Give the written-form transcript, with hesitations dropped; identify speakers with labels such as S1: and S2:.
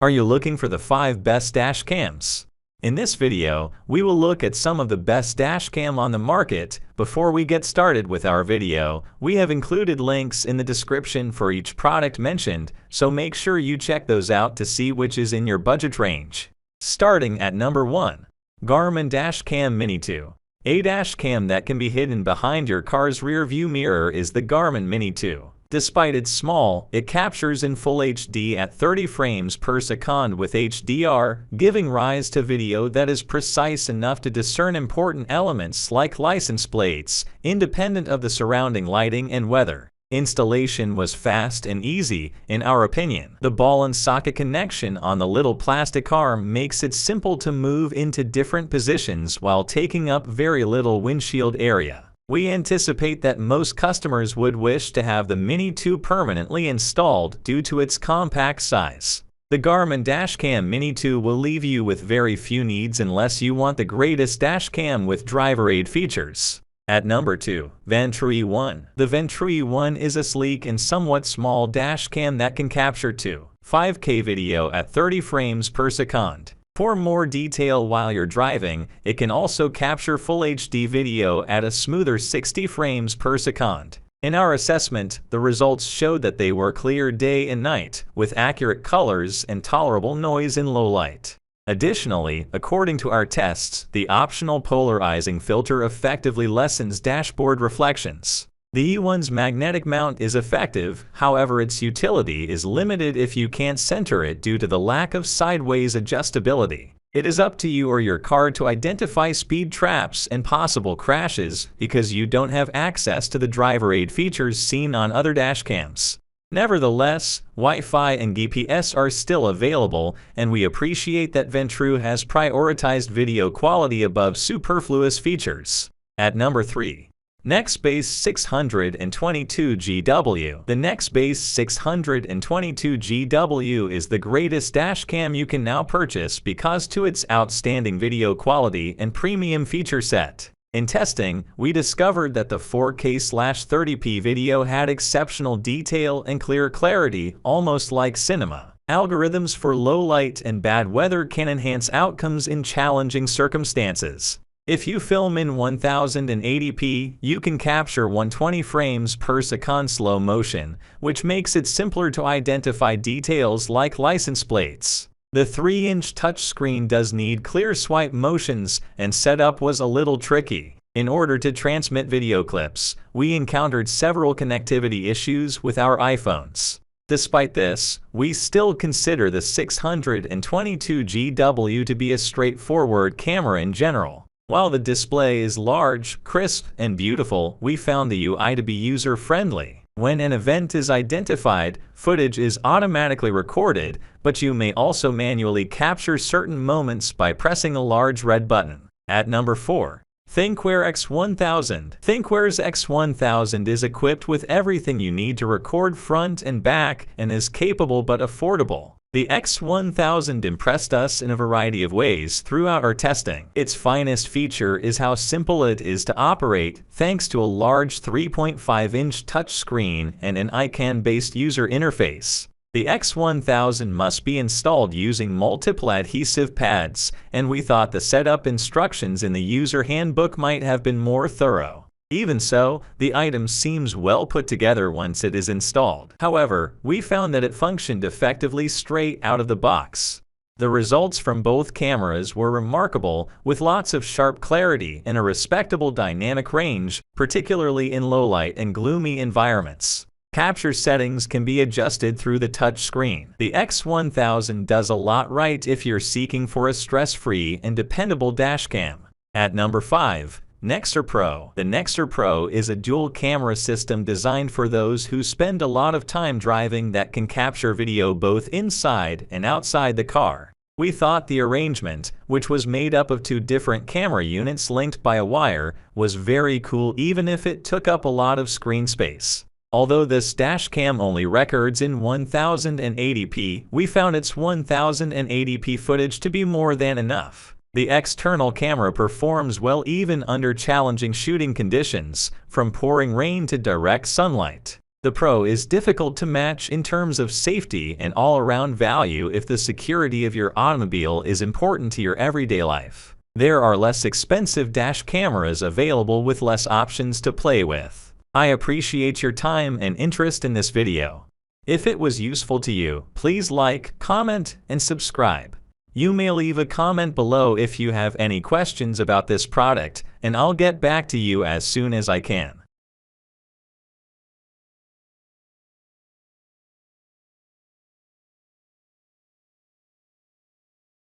S1: Are you looking for the 5 best dash cams? In this video, we will look at some of the best dash cam on the market. Before we get started with our video, we have included links in the description for each product mentioned, so make sure you check those out to see which is in your budget range. Starting at number 1. Garmin Dashcam Mini 2. A dash cam that can be hidden behind your car's rear view mirror is the Garmin Mini 2. Despite its small, it captures in Full HD at 30 frames per second with HDR, giving rise to video that is precise enough to discern important elements like license plates, independent of the surrounding lighting and weather. Installation was fast and easy, in our opinion. The ball and socket connection on the little plastic arm makes it simple to move into different positions while taking up very little windshield area. We anticipate that most customers would wish to have the Mini 2 permanently installed due to its compact size. The Garmin Dashcam Mini 2 will leave you with very few needs unless you want the greatest dashcam with driver aid features. At number 2, Ventrue E1. The Ventrue E1 is a sleek and somewhat small dashcam that can capture 5K video at 30 frames per second. For more detail while you're driving, it can also capture Full HD video at a smoother 60 frames per second. In our assessment, the results showed that they were clear day and night, with accurate colors and tolerable noise in low light. Additionally, according to our tests, the optional polarizing filter effectively lessens dashboard reflections. The E1's magnetic mount is effective, however its utility is limited if you can't center it due to the lack of sideways adjustability. It is up to you or your car to identify speed traps and possible crashes because you don't have access to the driver aid features seen on other dashcams. Nevertheless, Wi-Fi and GPS are still available, and we appreciate that Ventrue has prioritized video quality above superfluous features. At number 3. Nextbase 622GW. The Nextbase 622GW is the greatest dashcam you can now purchase because to its outstanding video quality and premium feature set. In testing, we discovered that the 4K/30p video had exceptional detail and clear clarity, almost like cinema. Algorithms for low light and bad weather can enhance outcomes in challenging circumstances. If you film in 1080p, you can capture 120 frames per second slow motion, which makes it simpler to identify details like license plates. The 3-inch touchscreen does need clear swipe motions, and setup was a little tricky. In order to transmit video clips, we encountered several connectivity issues with our iPhones. Despite this, we still consider the 622GW to be a straightforward camera in general. While the display is large, crisp, and beautiful, we found the UI to be user-friendly. When an event is identified, footage is automatically recorded, but you may also manually capture certain moments by pressing a large red button. At number 4. Thinkware X1000. Thinkware's X1000 is equipped with everything you need to record front and back and is capable but affordable. The X1000 impressed us in a variety of ways throughout our testing. Its finest feature is how simple it is to operate, thanks to a large 3.5-inch touchscreen and an icon-based user interface. The X1000 must be installed using multiple adhesive pads, and we thought the setup instructions in the user handbook might have been more thorough. Even so, the item seems well put together once it is installed. However, we found that it functioned effectively straight out of the box. The results from both cameras were remarkable, with lots of sharp clarity and a respectable dynamic range, particularly in low light and gloomy environments. Capture settings can be adjusted through the touch screen. The X1000 does a lot right if you're seeking for a stress-free and dependable dashcam. At number 5. Nexor Pro. The Nexor Pro is a dual-camera system designed for those who spend a lot of time driving that can capture video both inside and outside the car. We thought the arrangement, which was made up of 2 different camera units linked by a wire, was very cool even if it took up a lot of screen space. Although this dashcam only records in 1080p, we found its 1080p footage to be more than enough. The external camera performs well even under challenging shooting conditions, from pouring rain to direct sunlight. The Pro is difficult to match in terms of safety and all-around value if the security of your automobile is important to your everyday life. There are less expensive dash cameras available with less options to play with. I appreciate your time and interest in this video. If it was useful to you, please like, comment, and subscribe. You may leave a comment below if you have any questions about this product, and I'll get back to you as soon as I can.